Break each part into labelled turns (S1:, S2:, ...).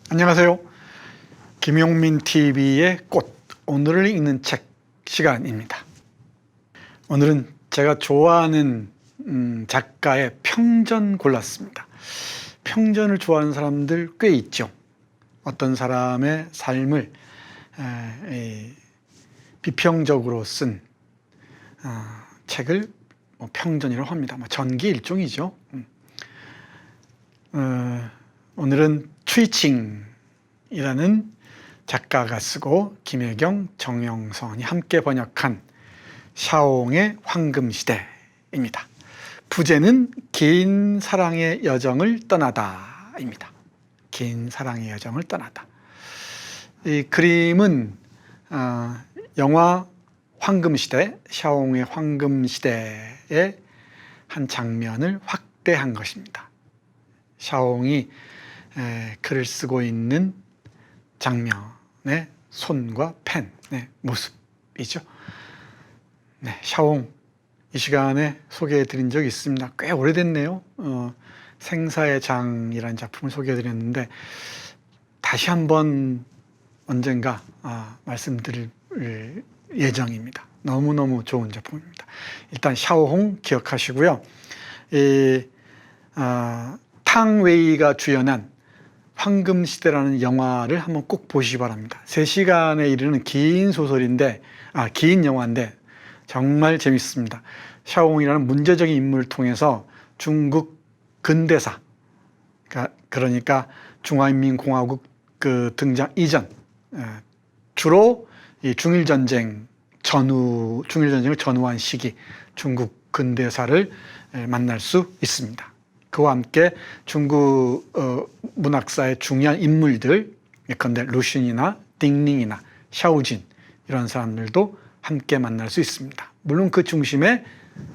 S1: 안녕하세요. 김용민 TV의 꽃, 오늘을 읽는 책 시간입니다. 오늘은 제가 좋아하는 작가의 평전 골랐습니다. 평전을 좋아하는 사람들 꽤 있죠. 어떤 사람의 삶을 비평적으로 쓴 책을 평전이라고 합니다. 전기 일종이죠. 오늘은 추이칭이라는 작가가 쓰고 김혜경, 정영선이 함께 번역한 샤옹의 황금시대입니다. 부제는 긴 사랑의 여정을 떠나다입니다. 긴 사랑의 여정을 떠나다. 이 그림은 영화 황금시대, 샤옹의 황금시대의 한 장면을 확대한 것입니다. 샤옹이 글을 쓰고 있는 장면의 손과 펜의 모습이죠. 샤옹 이 시간에 소개해 드린 적이 있습니다. 꽤 오래됐네요. 생사의 장이라는 작품을 소개해 드렸는데 다시 한번 언젠가 말씀드릴 예정입니다. 너무너무 좋은 작품입니다. 일단 샤옹 기억하시고요. 탕웨이가 주연한 황금시대라는 영화를 한번 꼭 보시기 바랍니다. 3시간에 이르는 긴 소설인데, 긴 영화인데 정말 재밌습니다. 샤옹이라는 문제적인 인물을 통해서 중국 근대사, 그러니까 중화인민공화국 등장 이전, 주로 이 중일전쟁을 전후한 시기 중국 근대사를 만날 수 있습니다. 그와 함께 중국 문학사의 중요한 인물들, 예컨대 루슌이나 딩닝이나 샤오진 이런 사람들도 함께 만날 수 있습니다. 물론 그 중심에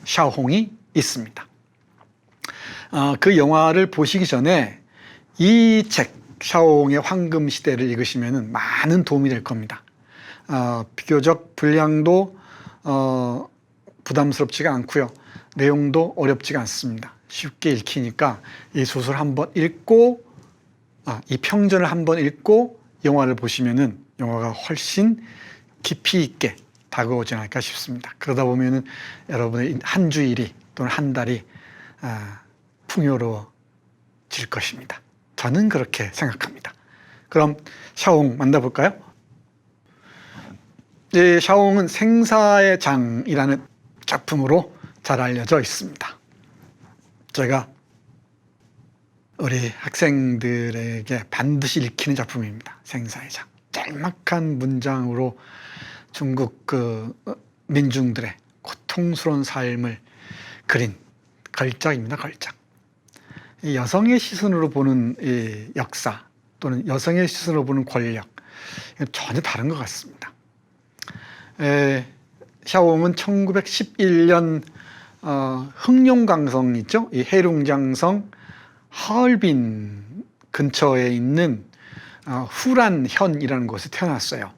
S1: 샤옹이 있습니다. 그 영화를 보시기 전에 이 책, 샤옹의 황금시대를 읽으시면 많은 도움이 될 겁니다. 비교적 분량도 부담스럽지가 않고요. 내용도 어렵지가 않습니다. 쉽게 읽히니까 이 소설 한번 읽고 이 평전을 한번 읽고 영화를 보시면은 영화가 훨씬 깊이 있게 다가오지 않을까 싶습니다. 그러다 보면은 여러분의 한 주일이 또는 한 달이 풍요로워질 것입니다. 저는 그렇게 생각합니다. 그럼 샤옹 만나볼까요? 샤옹은 생사의 장이라는 작품으로 잘 알려져 있습니다. 제가 우리 학생들에게 반드시 읽히는 작품입니다. 생사의 장. 짤막한 문장으로 중국 민중들의 고통스러운 삶을 그린 걸작입니다. 걸작. 이 여성의 시선으로 보는 이 역사 또는 여성의 시선으로 보는 권력, 전혀 다른 것 같습니다. 샤옹은 1911년 흑룡강성 있죠? 이 해룡장성 하얼빈 근처에 있는 후란현이라는 곳에 태어났어요.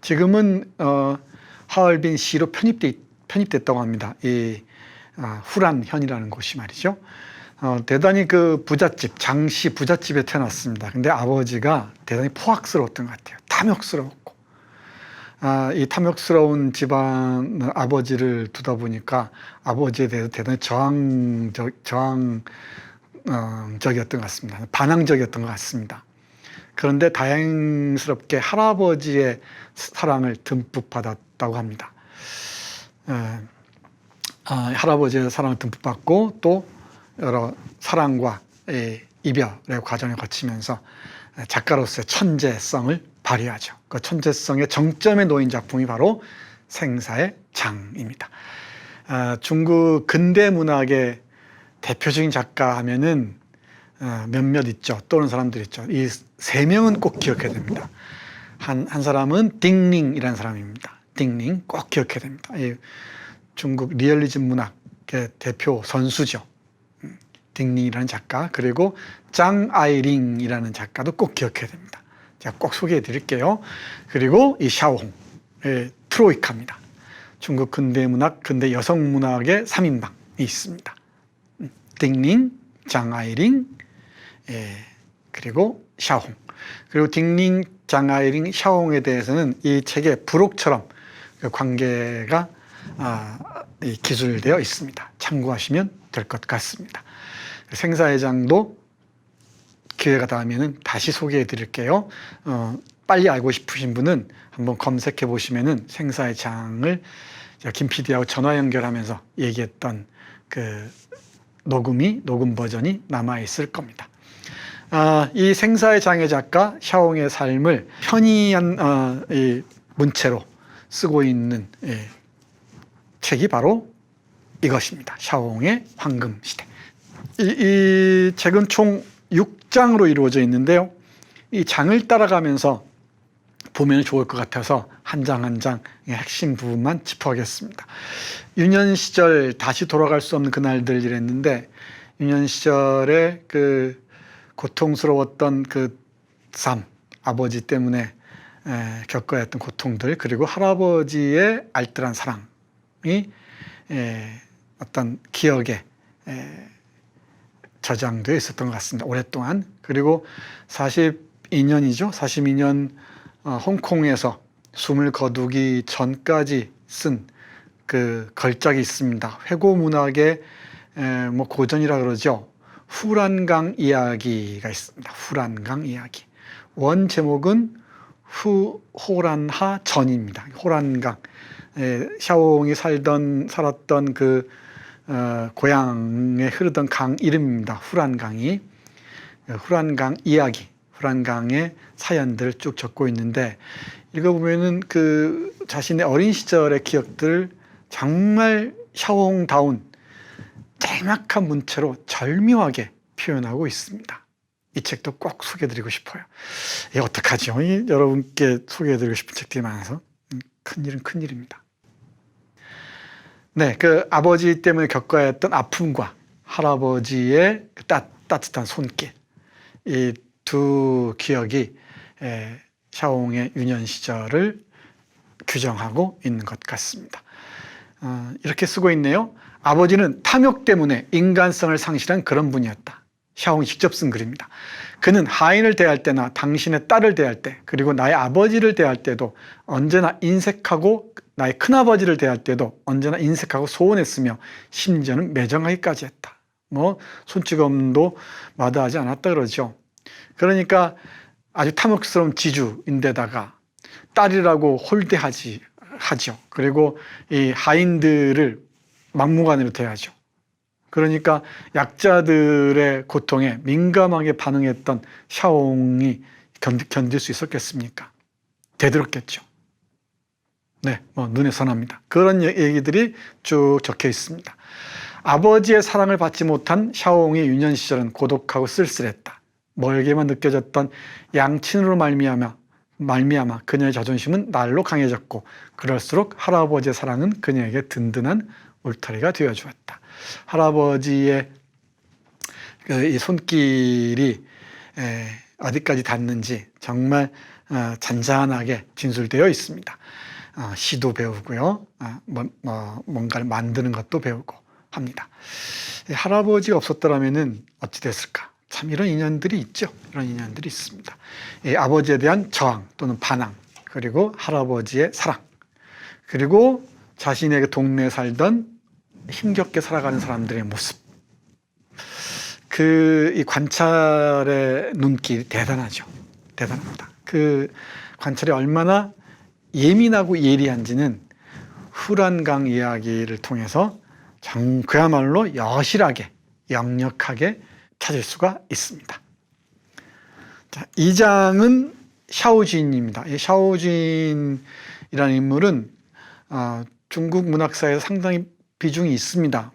S1: 지금은 하얼빈시로 편입됐다고 합니다. 이 후란현이라는 곳이 말이죠. 대단히 그 부잣집, 장씨 부잣집에 태어났습니다. 근데 아버지가 대단히 포악스러웠던 것 같아요. 탐욕스러웠고. 이 탐욕스러운 집안 아버지를 두다 보니까 아버지에 대해서 대단히 저항적이었던 것 같습니다. 반항적이었던 것 같습니다. 그런데 다행스럽게 할아버지의 사랑을 듬뿍 받았다고 합니다. 할아버지의 사랑을 듬뿍 받고 또 여러 사랑과 이별의 과정을 거치면서 작가로서의 천재성을 발휘하죠. 그 천재성의 정점에 놓인 작품이 바로 생사의 장입니다. 중국 근대 문학의 대표적인 작가 하면은 몇몇 있죠. 떠오르는 사람들 있죠. 이 3명은 꼭 기억해야 됩니다. 한 사람은 딩닝이라는 사람입니다. 딩닝 꼭 기억해야 됩니다. 이 중국 리얼리즘 문학의 대표 선수죠. 딩닝이라는 작가, 그리고 장 아이링이라는 작가도 꼭 기억해야 됩니다. 제가 꼭 소개해 드릴게요. 그리고 이 샤옹, 트로이카입니다. 중국 근대 문학, 근대 여성 문학의 3인방이 있습니다. 딩닝, 장 아이링, 그리고 샤옹, 그리고 딩링 장아이링 샤옹에 대해서는 이 책에 부록처럼 그 관계가 기술되어 있습니다. 참고하시면 될 것 같습니다. 생사회장도 기회가 닿으면 다시 소개해 드릴게요. 빨리 알고 싶으신 분은 한번 검색해 보시면은 생사회장을 김 PD하고 전화 연결하면서 얘기했던 그 녹음 버전이 남아 있을 겁니다. 이 생사의 장애 작가 샤옹의 삶을 현이한 이 문체로 쓰고 있는 책이 바로 이것입니다. 샤옹의 황금 시대. 이 책은 총 6장으로 이루어져 있는데요. 이 장을 따라가면서 보면 좋을 것 같아서 한 장 한 장 핵심 부분만 짚어보겠습니다. 유년 시절 다시 돌아갈 수 없는 그날들 이랬는데, 유년 시절에 그 고통스러웠던 그 삶, 아버지 때문에 겪어야 했던 고통들, 그리고 할아버지의 알뜰한 사랑이 어떤 기억에 저장되어 있었던 것 같습니다. 오랫동안. 그리고 42년이죠. 42년 홍콩에서 숨을 거두기 전까지 쓴 그 걸작이 있습니다. 회고 문학의 뭐 고전이라 그러죠. 후란강 이야기가 있습니다. 후란강 이야기. 원 제목은 호란하 전입니다. 호란강. 샤옹이 살았던 그 고향에 흐르던 강 이름입니다. 후란강이. 후란강 이야기, 후란강의 사연들을 쭉 적고 있는데, 읽어보면은 그 자신의 어린 시절의 기억들을 정말 샤옹다운 정확한 문체로 절묘하게 표현하고 있습니다. 이 책도 꼭 소개해드리고 싶어요. 이게 어떡하죠? 여러분께 소개해드리고 싶은 책들이 많아서 큰일은 큰일입니다. 네, 그 아버지 때문에 겪어야 했던 아픔과 할아버지의 따뜻한 손길, 이 두 기억이 샤옹의 유년 시절을 규정하고 있는 것 같습니다. 이렇게 쓰고 있네요. 아버지는 탐욕 때문에 인간성을 상실한 그런 분이었다. 샤옹이 직접 쓴 글입니다. 그는 하인을 대할 때나 당신의 딸을 대할 때, 그리고 나의 아버지를 대할 때도 언제나 인색하고, 나의 큰아버지를 대할 때도 언제나 인색하고 소원했으며 심지어는 매정하기까지 했다. 뭐 손찌검도 마다하지 않았다 그러죠. 그러니까 아주 탐욕스러운 지주인데다가 딸이라고 하죠. 그리고 이 하인들을 막무가내로 대하죠. 그러니까 약자들의 고통에 민감하게 반응했던 샤옹이 견딜 수 있었겠습니까? 대들었겠죠. 네, 뭐 눈에 선합니다. 그런 얘기들이 쭉 적혀 있습니다. 아버지의 사랑을 받지 못한 샤옹의 유년 시절은 고독하고 쓸쓸했다. 멀게만 느껴졌던 양친으로 말미암아 그녀의 자존심은 날로 강해졌고, 그럴수록 할아버지의 사랑은 그녀에게 든든한 울타리가 되어 주었다. 할아버지의 이 손길이 어디까지 닿는지 정말 잔잔하게 진술되어 있습니다. 시도 배우고요, 뭔가를 만드는 것도 배우고 합니다. 할아버지가 없었더라면 어찌 됐을까? 참 이런 인연들이 있죠. 이런 인연들이 있습니다. 아버지에 대한 저항 또는 반항, 그리고 할아버지의 사랑, 그리고 자신의 동네에 살던 힘겹게 살아가는 사람들의 모습. 이 관찰의 눈길이 대단하죠. 대단합니다. 그 관찰이 얼마나 예민하고 예리한지는 후란강 이야기를 통해서 그야말로 여실하게, 역력하게 찾을 수가 있습니다. 자, 2장은 샤오진입니다. 이 샤오진이라는 인물은 중국 문학사에서 상당히 비중이 있습니다.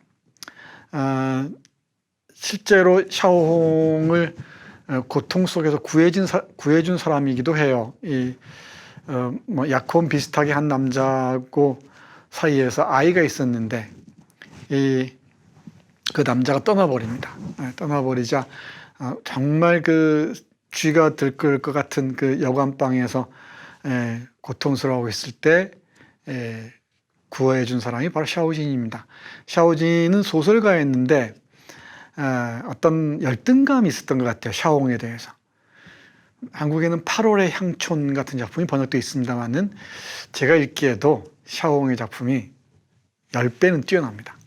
S1: 실제로 샤오홍을 고통 속에서 구해준 사람이기도 해요. 약혼 비슷하게 한 남자하고 사이에서 아이가 있었는데, 그 남자가 떠나버립니다. 떠나버리자 정말 그 쥐가 들끓을 것 같은 그 여관방에서 고통스러워하고 있을 때 구해준 사람이 바로 샤오진입니다. 샤오진은 소설가였는데 어떤 열등감이 있었던 것 같아요. 샤옹에 대해서. 한국에는 8월의 향촌 같은 작품이 번역되어 있습니다만은 제가 읽기에도 샤오홍의 작품이 10배는 뛰어납니다.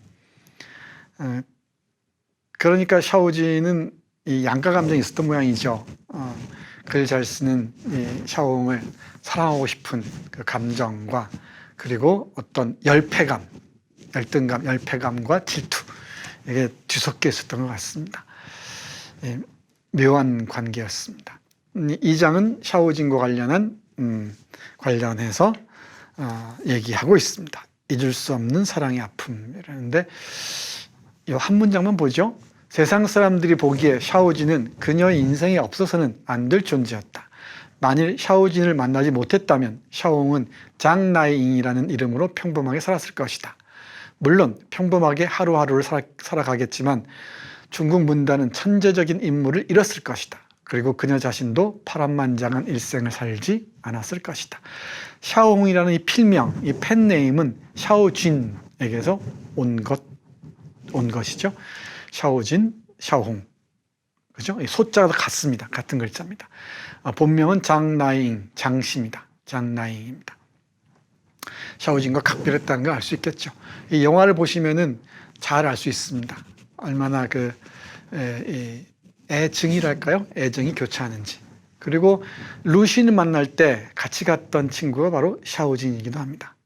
S1: 그러니까 샤오진은 이 양가 감정이 있었던 모양이죠. 글 잘 쓰는 이 샤오홍을 사랑하고 싶은 그 감정과 그리고 어떤 열패감, 열등감, 열패감과 질투, 이게 뒤섞여 있었던 것 같습니다. 묘한 관계였습니다. 이 장은 샤오진과 관련해서 얘기하고 있습니다. 잊을 수 없는 사랑의 아픔이라는데 이 한 문장만 보죠. 세상 사람들이 보기에 샤오진은 그녀의 인생에 없어서는 안 될 존재였다. 만일 샤오진을 만나지 못했다면 샤오홍은 장나이잉이라는 이름으로 평범하게 살았을 것이다. 물론 평범하게 하루하루를 살아가겠지만 중국 문단은 천재적인 인물을 잃었을 것이다. 그리고 그녀 자신도 파란만장한 일생을 살지 않았을 것이다. 샤오홍이라는 이 필명, 이 펜네임은 샤오진에게서 온 것이죠. 샤오진, 샤오홍. 그죠? 이 소자가 같습니다. 같은 글자입니다. 본명은 장나잉, 장씨입니다. 장나잉입니다. 샤오진과 각별했다는 걸 알 수 있겠죠. 이 영화를 보시면은 잘 알 수 있습니다. 얼마나 애증이랄까요? 애정이 교차하는지. 그리고 루시를 만날 때 같이 갔던 친구가 바로 샤오진이기도 합니다.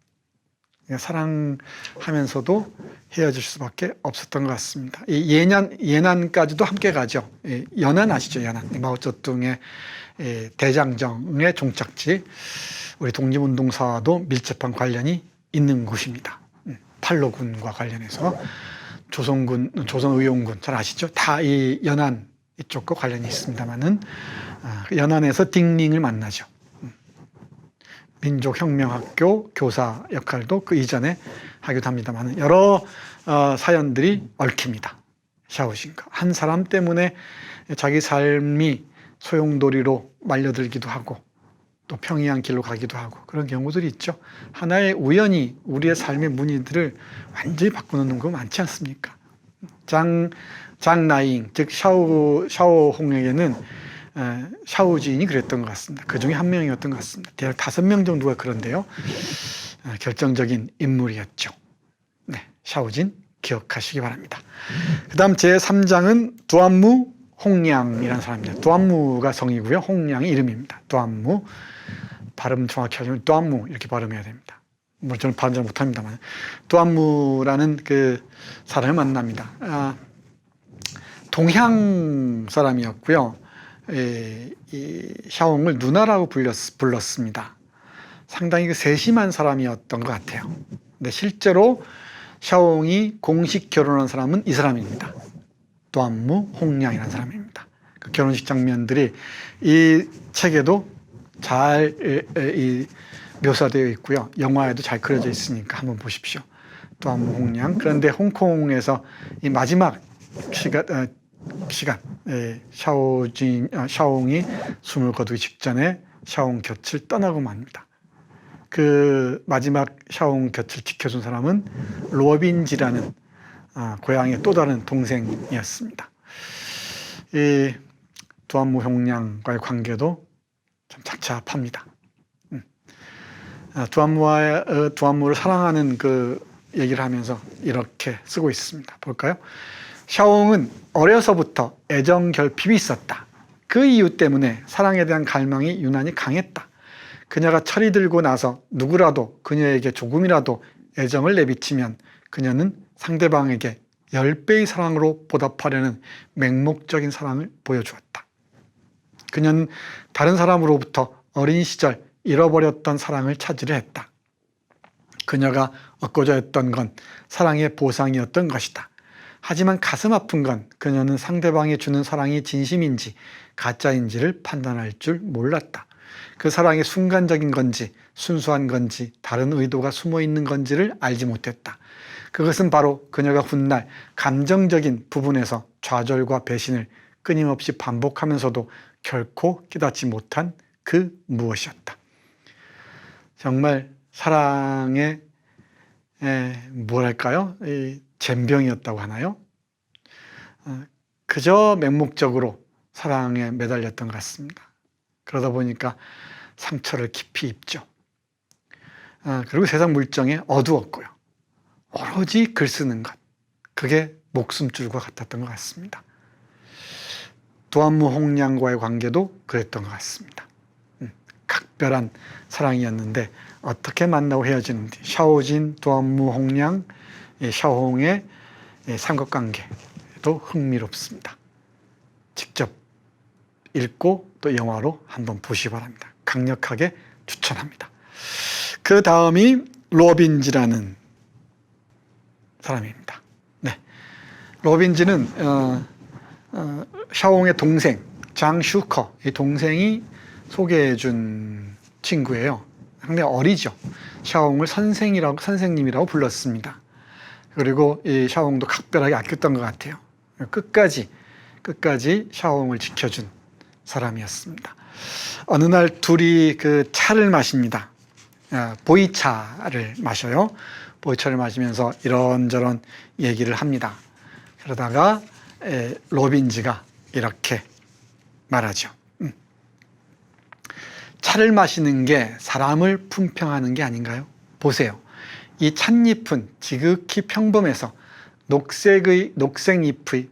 S1: 사랑하면서도 헤어질 수밖에 없었던 것 같습니다. 이 예난까지도 함께 가죠. 연안 아시죠? 연안. 마오쩌둥의 대장정의 종착지, 우리 독립운동사와도 밀접한 관련이 있는 곳입니다. 팔로군과 관련해서 조선의용군 잘 아시죠? 다 이 연안 이쪽과 관련이 있습니다만은 연안에서 딩링을 만나죠. 민족혁명학교 교사 역할도 그 이전에 하기도 합니다만 여러 사연들이 얽힙니다. 샤오진과 한 사람 때문에 자기 삶이 소용돌이로 말려들기도 하고 또 평이한 길로 가기도 하고 그런 경우들이 있죠. 하나의 우연이 우리의 삶의 무늬들을 완전히 바꾸는 거 많지 않습니까? 장나잉 즉 샤오홍에게는 샤오진이 그랬던 것 같습니다. 그 중에 한 명이었던 것 같습니다. 대략 5명 정도가 그런데요. 결정적인 인물이었죠. 네, 샤오진 기억하시기 바랍니다. 그 다음 제3장은 두안무 홍량이라는 사람입니다. 두안무가 성이고요. 홍량이 이름입니다. 두안무. 발음 정확히 하려면 두안무 이렇게 발음해야 됩니다. 뭐 저는 발음 잘 못합니다만. 두안무라는 그 사람을 만납니다. 동향 사람이었고요. 이 샤오홍을 누나라고 불렀습니다. 상당히 세심한 사람이었던 것 같아요. 근데 실제로 샤오홍이 공식 결혼한 사람은 이 사람입니다. 두안무 홍량이라는 사람입니다. 그 결혼식 장면들이 이 책에도 잘 묘사되어 있고요. 영화에도 잘 그려져 있으니까 한번 보십시오. 두안무 홍량. 그런데 홍콩에서 이 마지막 시간 샤오홍이 숨을 거두기 직전에 샤오홍 곁을 떠나고 맙니다. 그 마지막 샤오홍 곁을 지켜준 사람은 로빈지라는 고향의 또 다른 동생이었습니다. 이 두안무 홍량과의 관계도 참 착잡합니다. 두안무를 사랑하는 그 얘기를 하면서 이렇게 쓰고 있습니다. 볼까요? 샤오홍은 어려서부터 애정 결핍이 있었다. 그 이유 때문에 사랑에 대한 갈망이 유난히 강했다. 그녀가 철이 들고 나서 누구라도 그녀에게 조금이라도 애정을 내비치면 그녀는 상대방에게 10배의 사랑으로 보답하려는 맹목적인 사랑을 보여주었다. 그녀는 다른 사람으로부터 어린 시절 잃어버렸던 사랑을 찾으려 했다. 그녀가 얻고자 했던 건 사랑의 보상이었던 것이다. 하지만 가슴 아픈 건 그녀는 상대방이 주는 사랑이 진심인지 가짜인지를 판단할 줄 몰랐다. 그 사랑이 순간적인 건지 순수한 건지 다른 의도가 숨어 있는 건지를 알지 못했다. 그것은 바로 그녀가 훗날 감정적인 부분에서 좌절과 배신을 끊임없이 반복하면서도 결코 깨닫지 못한 그 무엇이었다. 정말 사랑의 뭐랄까요? 젬병이었다고 하나요? 그저 맹목적으로 사랑에 매달렸던 것 같습니다. 그러다 보니까 상처를 깊이 입죠. 그리고 세상 물정에 어두웠고요. 오로지 글 쓰는 것, 그게 목숨줄과 같았던 것 같습니다. 도안무 홍량과의 관계도 그랬던 것 같습니다. 각별한 사랑이었는데 어떻게 만나고 헤어지는지, 샤오진, 도안무 홍량, 샤오홍의 삼각관계도 흥미롭습니다. 직접 읽고 또 영화로 한번 보시기 바랍니다. 강력하게 추천합니다. 그 다음이 로빈지라는 사람입니다. 네, 로빈지는 샤오홍의 동생 장슈커, 이 동생이 소개해준 친구예요. 상당히 어리죠. 샤오홍을 선생님이라고 불렀습니다. 그리고 이 샤오홍도 각별하게 아꼈던 것 같아요. 끝까지 샤오홍을 지켜준 사람이었습니다. 어느 날 둘이 그 차를 마십니다. 보이차를 마셔요. 보이차를 마시면서 이런저런 얘기를 합니다. 그러다가 로빈지가 이렇게 말하죠. 차를 마시는 게 사람을 품평하는 게 아닌가요? 보세요. 이 찻잎은 지극히 평범해서 녹색잎의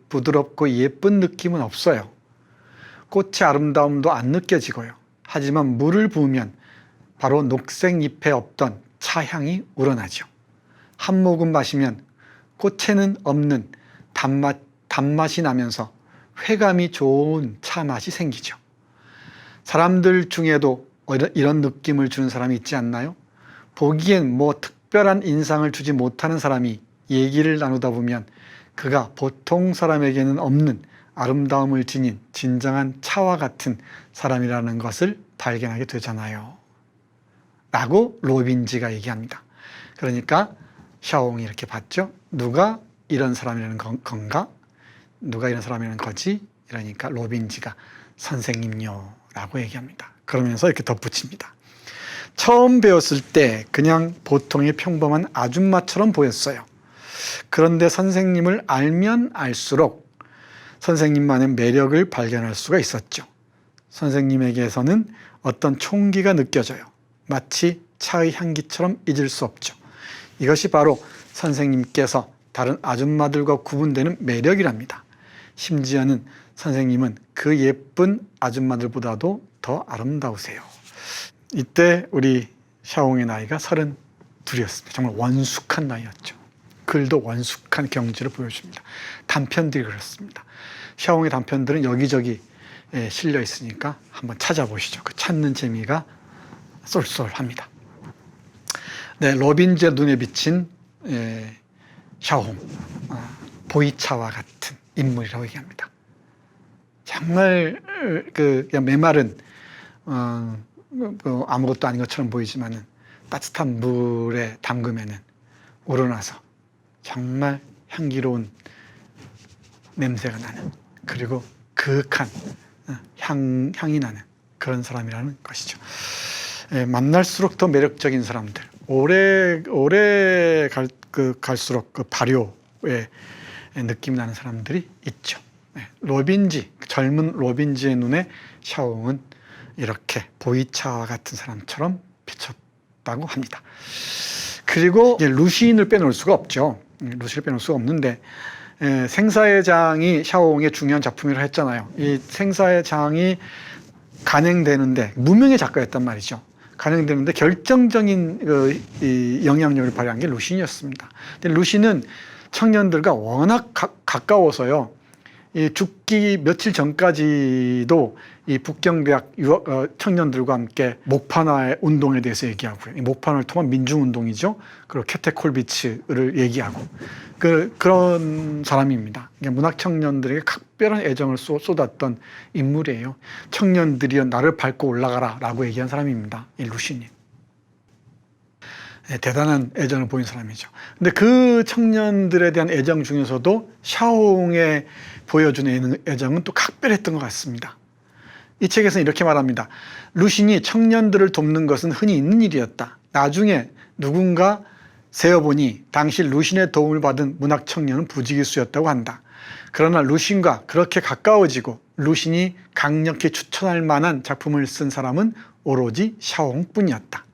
S1: 부드럽고 예쁜 느낌은 없어요. 꽃의 아름다움도 안 느껴지고요. 하지만 물을 부으면 바로 녹색잎에 없던 차향이 우러나죠. 한 모금 마시면 꽃에는 없는 단맛이 나면서 회감이 좋은 차 맛이 생기죠. 사람들 중에도 이런 느낌을 주는 사람이 있지 않나요? 보기엔 뭐 특별한 인상을 주지 못하는 사람이 얘기를 나누다 보면 그가 보통 사람에게는 없는 아름다움을 지닌 진정한 차와 같은 사람이라는 것을 발견하게 되잖아요. 라고 로빈지가 얘기합니다. 그러니까 샤오홍이 이렇게 봤죠. 누가 이런 사람이라는 건가? 누가 이런 사람이라는 거지? 이러니까 로빈지가 선생님요 라고 얘기합니다. 그러면서 이렇게 덧붙입니다. 처음 배웠을 때 그냥 보통의 평범한 아줌마처럼 보였어요. 그런데 선생님을 알면 알수록 선생님만의 매력을 발견할 수가 있었죠. 선생님에게서는 어떤 총기가 느껴져요. 마치 차의 향기처럼 잊을 수 없죠. 이것이 바로 선생님께서 다른 아줌마들과 구분되는 매력이랍니다. 심지어는 선생님은 그 예쁜 아줌마들보다도 더 아름다우세요. 이때 우리 샤오홍의 나이가 32이었습니다. 정말 원숙한 나이였죠. 글도 원숙한 경지를 보여줍니다. 단편들이 그렇습니다. 샤오홍의 단편들은 여기저기 실려 있으니까 한번 찾아보시죠. 그 찾는 재미가 쏠쏠합니다. 네, 로빈지의 눈에 비친 샤오홍, 보이차와 같은 인물이라고 얘기합니다. 정말 그냥 메마른 아무것도 아닌 것처럼 보이지만은 따뜻한 물에 담그면은 우러나서 정말 향기로운 냄새가 나는, 그리고 그윽한 향이 나는 그런 사람이라는 것이죠. 만날수록 더 매력적인 사람들, 오래 갈수록 그 발효의 느낌이 나는 사람들이 있죠. 로빈지, 젊은 로빈지의 눈에 샤오홍은 이렇게 보이차와 같은 사람처럼 비쳤다고 합니다. 그리고 루시인을 빼놓을 수가 없죠. 루시를 빼놓을 수가 없는데, 생사의 장이 샤오홍의 중요한 작품이라고 했잖아요. 이 생사의 장이 간행되는데, 무명의 작가였단 말이죠. 간행되는데 결정적인 이 영향력을 발휘한 게 루시인이었습니다. 근데 루시인은 청년들과 워낙 가까워서요, 이 죽기 며칠 전까지도 이 북경대학 청년들과 함께 목판화 운동에 대해서 얘기하고요. 이 목판화를 통한 민중운동이죠. 그리고 케테콜비츠를 얘기하고 그런 사람입니다. 문학 청년들에게 각별한 애정을 쏟았던 인물이에요. 청년들이여 나를 밟고 올라가라 라고 얘기한 사람입니다. 이 루시인이. 대단한 애정을 보인 사람이죠. 근데 그 청년들에 대한 애정 중에서도 샤오홍에 보여준 애정은 또 각별했던 것 같습니다. 이 책에서는 이렇게 말합니다. 루시인이 청년들을 돕는 것은 흔히 있는 일이었다. 나중에 누군가 세어보니 당시 루시인의 도움을 받은 문학 청년은 부지기수였다고 한다. 그러나 루시인과 그렇게 가까워지고 루신이 강력히 추천할 만한 작품을 쓴 사람은 오로지 샤오홍뿐이었다.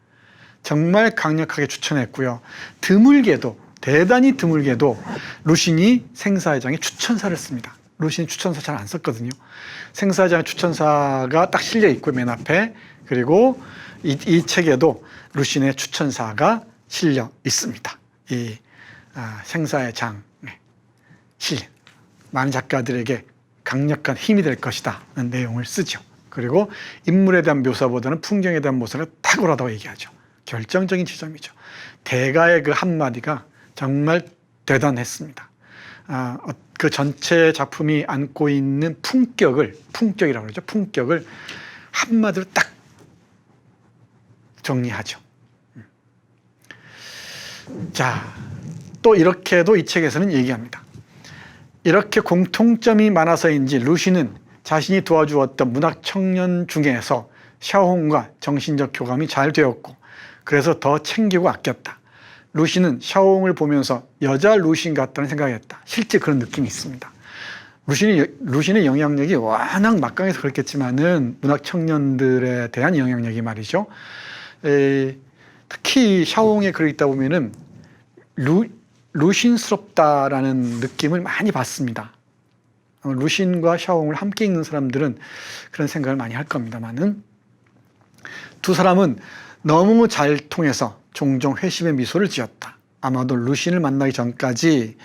S1: 정말 강력하게 추천했고요. 드물게도, 대단히 드물게도 루신이 생사의 장에 추천사를 씁니다. 루신이 추천사 잘 안 썼거든요. 생사의 장에 추천사가 딱 실려 있고 맨 앞에, 그리고 이 책에도 루신의 추천사가 실려 있습니다. 이 생사의 장에 실린 많은 작가들에게 강력한 힘이 될 것이다 는 내용을 쓰죠. 그리고 인물에 대한 묘사보다는 풍경에 대한 묘사가 탁월하다고 얘기하죠. 결정적인 지점이죠. 대가의 그 한마디가 정말 대단했습니다. 그 전체 작품이 안고 있는 품격이라고 그러죠. 품격을 한마디로 딱 정리하죠. 자, 또 이렇게도 이 책에서는 얘기합니다. 이렇게 공통점이 많아서인지 루신은 자신이 도와주었던 문학 청년 중에서 샤오홍과 정신적 교감이 잘 되었고 그래서 더 챙기고 아꼈다. 루신은 샤오홍을 보면서 여자 루신 같다는 생각했다. 실제 그런 느낌이 있습니다. 루신의 영향력이 워낙 막강해서 그렇겠지만은 문학 청년들에 대한 영향력이 말이죠. 특히 샤오홍의 글을 읽다 보면은 루신스럽다라는 느낌을 많이 받습니다. 루신과 샤오홍을 함께 읽는 사람들은 그런 생각을 많이 할 겁니다만은 두 사람은 너무 잘 통해서 종종 회심의 미소를 지었다. 아마도 루신을 만나기 전까지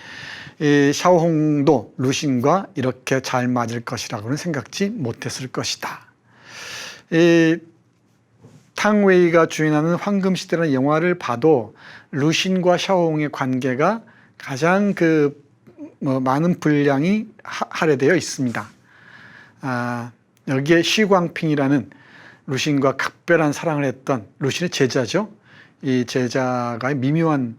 S1: 샤오홍도 루신과 이렇게 잘 맞을 것이라고는 생각지 못했을 것이다. 탕웨이가 주연하는 황금시대라는 영화를 봐도 루신과 샤오홍의 관계가 가장 많은 분량이 할애되어 있습니다. 여기에 시광핑이라는 루신과 각별한 사랑을 했던 루신의 제자죠. 이 제자가의 미묘한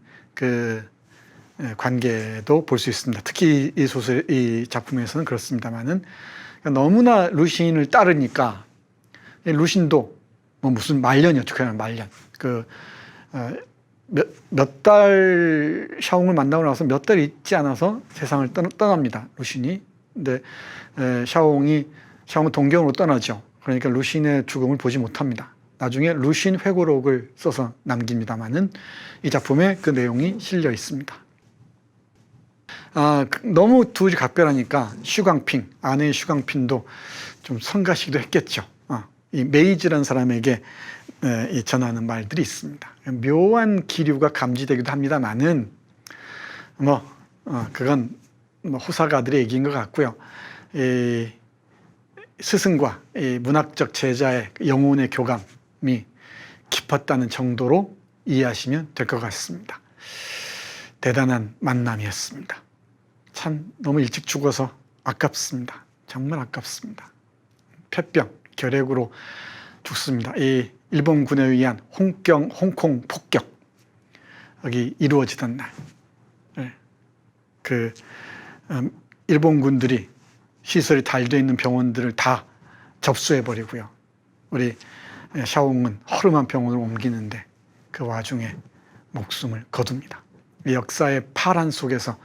S1: 관계도 볼 수 있습니다. 특히 이 작품에서는 그렇습니다만은 너무나 루신을 따르니까 루신도 무슨 말년이었죠. 그냥 말년. 몇 달 샤오홍을 만나고 나서 몇 달 있지 않아서 세상을 떠납니다. 루신이. 근데 샤오홍은 동경으로 떠나죠. 그러니까 루신의 죽음을 보지 못합니다. 나중에 루신 회고록을 써서 남깁니다만은 이 작품에 그 내용이 실려 있습니다. 너무 둘이 각별하니까 아내의 슈광핑도 좀 성가시기도 했겠죠. 이 메이즈라는 사람에게 전하는 말들이 있습니다. 묘한 기류가 감지되기도 합니다만은 그건 호사가들의 얘기인 것 같고요. 스승과 문학적 제자의 영혼의 교감이 깊었다는 정도로 이해하시면 될 것 같습니다. 대단한 만남이었습니다. 참 너무 일찍 죽어서 아깝습니다. 정말 아깝습니다. 폐병, 결핵으로 죽습니다. 이 일본군에 의한 홍콩 폭격 여기 이루어지던 날, 일본군들이 시설이 잘 되어 있는 병원들을 다 접수해버리고요. 우리 샤오홍은 허름한 병원으로 옮기는데 그 와중에 목숨을 거둡니다. 역사의 파란 속에서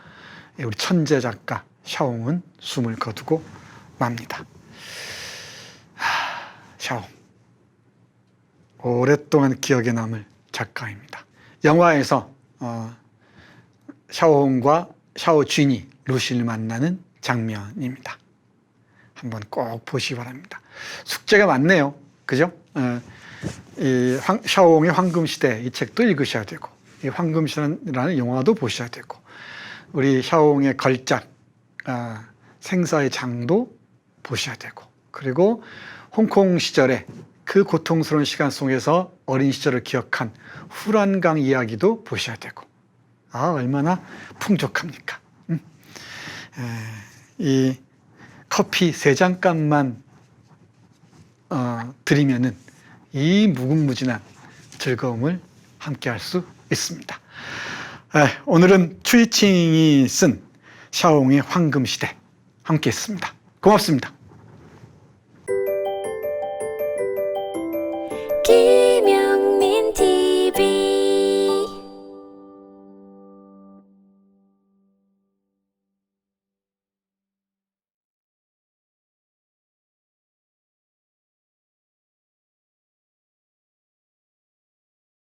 S1: 우리 천재 작가 샤오홍은 숨을 거두고 맙니다. 샤오홍, 오랫동안 기억에 남을 작가입니다. 영화에서 샤오홍과 샤오쥔이 루신을 만나는 장면입니다. 한번 꼭 보시기 바랍니다. 숙제가 많네요. 그죠? 샤오홍의 황금시대 이 책도 읽으셔야 되고 이 황금시대라는 영화도 보셔야 되고 우리 샤오홍의 걸작 생사의 장도 보셔야 되고 그리고 홍콩 시절에 그 고통스러운 시간 속에서 어린 시절을 기억한 후란강 이야기도 보셔야 되고 얼마나 풍족합니까? 이 커피 3잔값만 드리면은 이 무궁무진한 즐거움을 함께 할 수 있습니다. 오늘은 추이칭이 쓴 샤오홍의 황금시대 함께 했습니다. 고맙습니다.